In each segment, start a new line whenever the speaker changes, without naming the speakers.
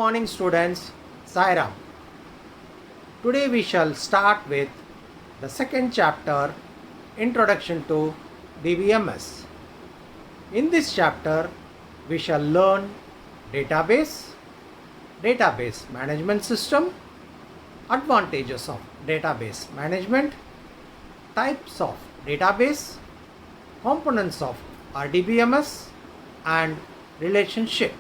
Morning students, Sairam. Today we shall start with the second chapter, Introduction to DBMS. In this chapter we shall learn database, database management system, advantages of database management, types of database, components of RDBMS and relationship.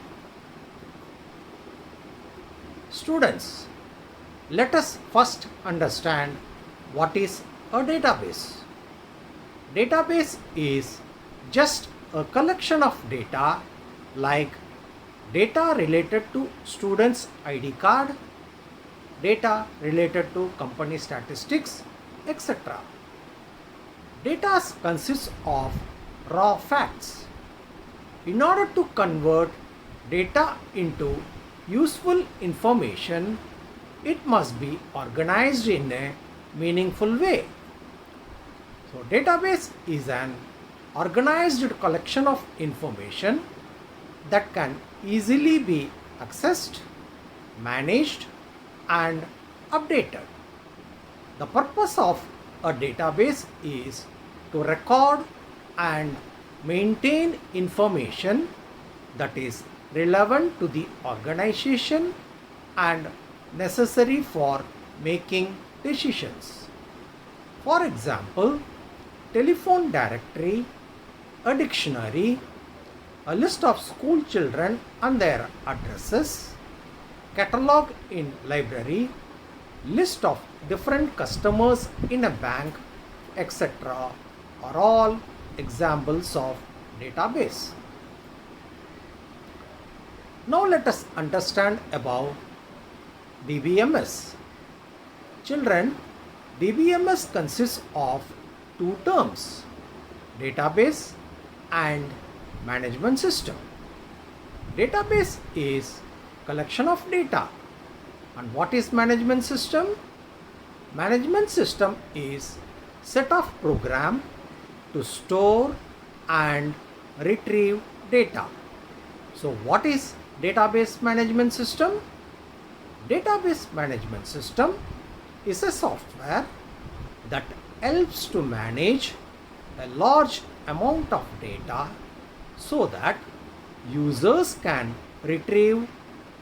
Students, let us first understand what is a database. Database is just a collection of data like data related to students' ID card, data related to company statistics, etc. Data consists of raw facts. In order to convert data into useful information, it must be organized in a meaningful way. So, database is an organized collection of information that can easily be accessed, managed, and updated. The purpose of a database is to record and maintain information that is relevant to the organization and necessary for making decisions. For example, telephone directory, a dictionary, a list of school children and their addresses, catalog in library, list of different customers in a bank, etc. are all examples of database. Now let us understand about DBMS. Children, DBMS consists of two terms, database and management system. Database is collection of data. And what is management system? Management system is set of program to store and retrieve data. So what is database management system? Database management system is a software that helps to manage a large amount of data so that users can retrieve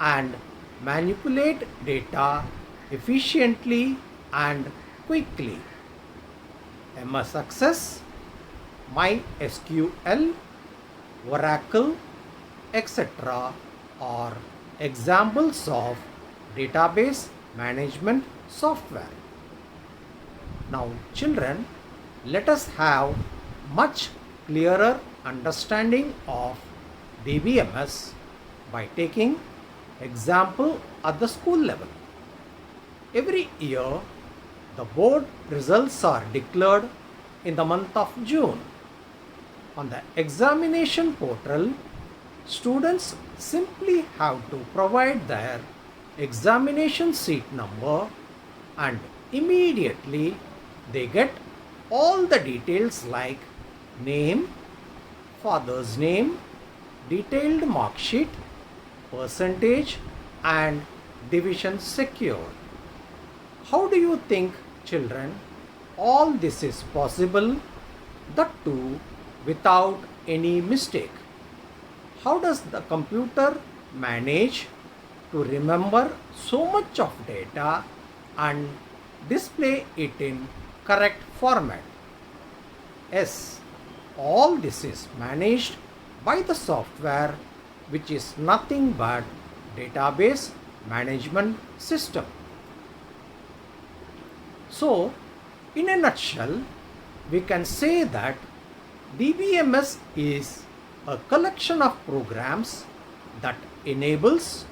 and manipulate data efficiently and quickly. MS Access, MySQL, Oracle, etc. are examples of database management software. Now children, let us have much clearer understanding of DBMS by taking example at the school level. Every year, the board results are declared in the month of June. On the examination portal, students simply have to provide their examination seat number and immediately they get all the details like name, father's name, detailed mark sheet, percentage and division secured. How do you think, children, all this is possible, that too without any mistake? How does the computer manage to remember so much of data and display it in correct format? Yes, all this is managed by the software, which is nothing but database management system. So, in a nutshell, we can say that DBMS is a collection of programs that enables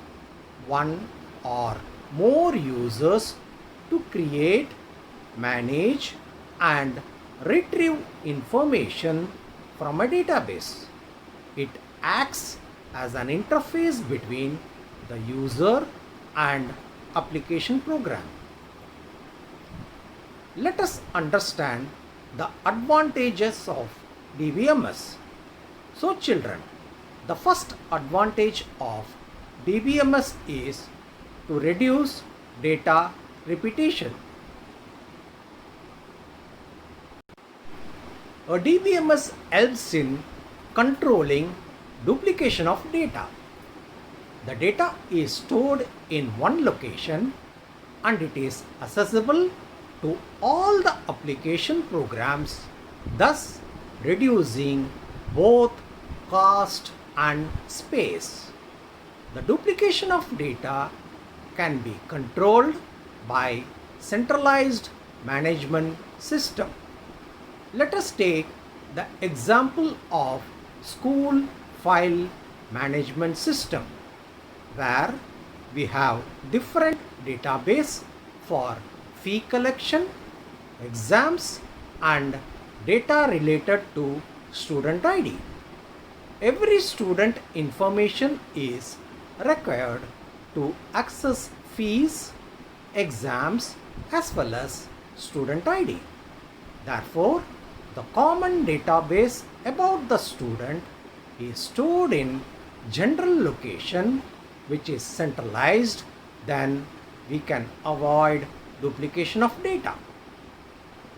one or more users to create, manage and retrieve information from a database. It acts as an interface between the user and application program. Let us understand the advantages of DBMS. So children, the first advantage of DBMS is to reduce data repetition. A DBMS helps in controlling duplication of data. The data is stored in one location and it is accessible to all the application programs, thus reducing both cost and space. The duplication of data can be controlled by centralized management system. Let us take the example of school file management system, where we have different database for fee collection, exams and data related to student ID. Every student information is required to access fees, exams as well as student ID. Therefore, the common database about the student is stored in general location which is centralized, then we can avoid duplication of data.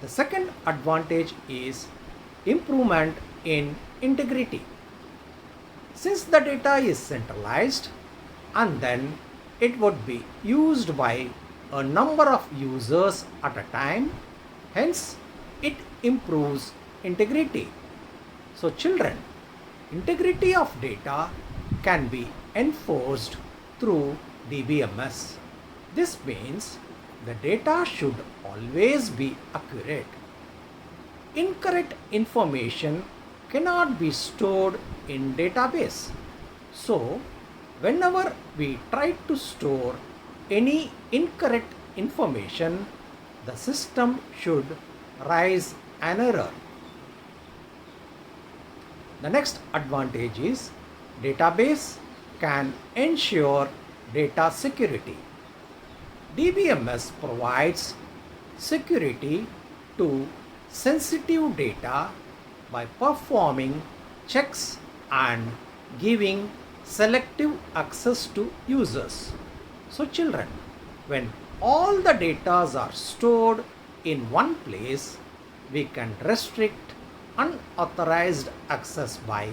The second advantage is improvement in integrity. Since the data is centralized and then it would be used by a number of users at a time, hence it improves integrity. So children, integrity of data can be enforced through DBMS. This means the data should always be accurate. Incorrect information cannot be stored in database. So, whenever we try to store any incorrect information, the system should raise an error. The next advantage is database can ensure data security. DBMS provides security to sensitive data by performing checks and giving selective access to users. So children, when all the data are stored in one place, we can restrict unauthorized access by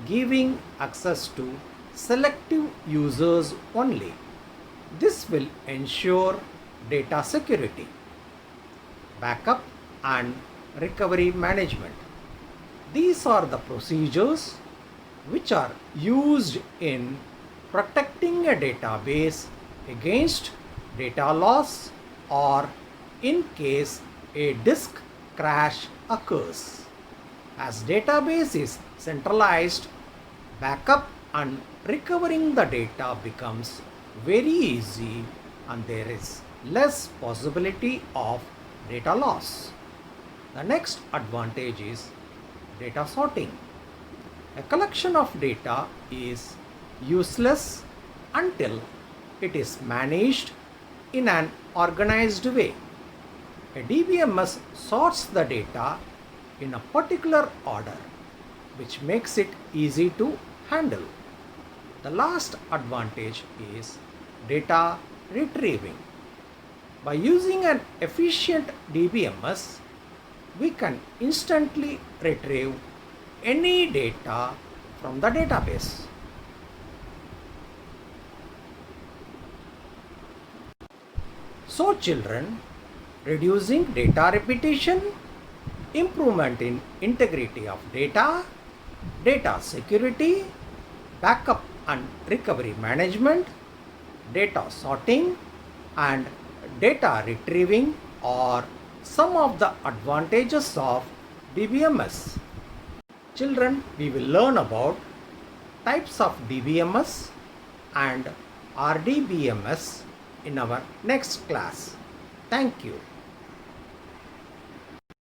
giving access to selective users only. This will ensure data security, backup and recovery management. These are the procedures which are used in protecting a database against data loss or in case a disk crash occurs. As database is centralized, backup and recovering the data becomes very easy and there is less possibility of data loss. The next advantage is data sorting. A collection of data is useless until it is managed in an organized way. A DBMS sorts the data in a particular order, which makes it easy to handle. The last advantage is data retrieving. By using an efficient DBMS, we can instantly retrieve any data from the database. So children, reducing data repetition, improvement in integrity of data, data security, backup and recovery management, data sorting and data retrieving are some of the advantages of DBMS. Children, we will learn about types of DBMS and RDBMS in our next class. Thank you.